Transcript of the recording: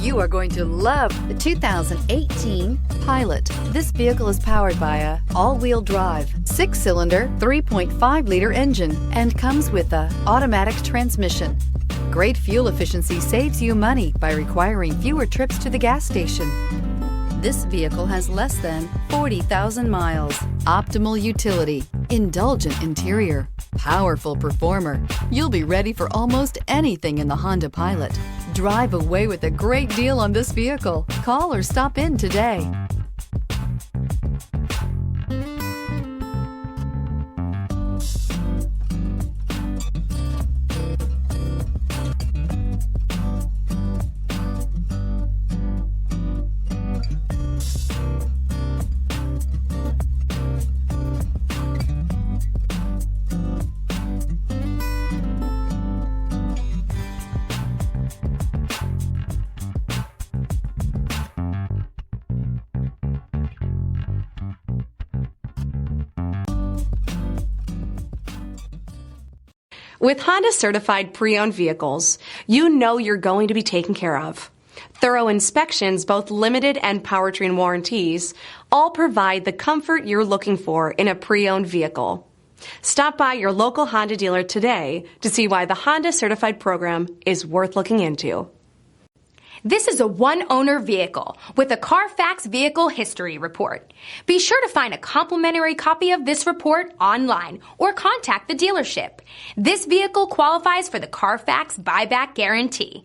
You are going to love the 2018 Pilot. This vehicle is powered by a all-wheel drive, 6-cylinder, 3.5-liter engine and comes with a automatic transmission. Great fuel efficiency saves you money by requiring fewer trips to the gas station. This vehicle has less than 40,000 miles. Optimal utility, indulgent interior, powerful performer. You'll be ready for almost anything in the Honda Pilot. Drive away with a great deal on this vehicle. Call or stop in today. With Honda certified pre-owned vehicles, you know you're going to be taken care of. Thorough inspections, both limited and powertrain warranties, all provide the comfort you're looking for in a pre-owned vehicle. Stop by your local Honda dealer today to see why the Honda certified program is worth looking into. This is a one-owner vehicle with a Carfax Vehicle History Report. Be sure to find a complimentary copy of this report online or contact the dealership. This vehicle qualifies for the Carfax Buyback Guarantee.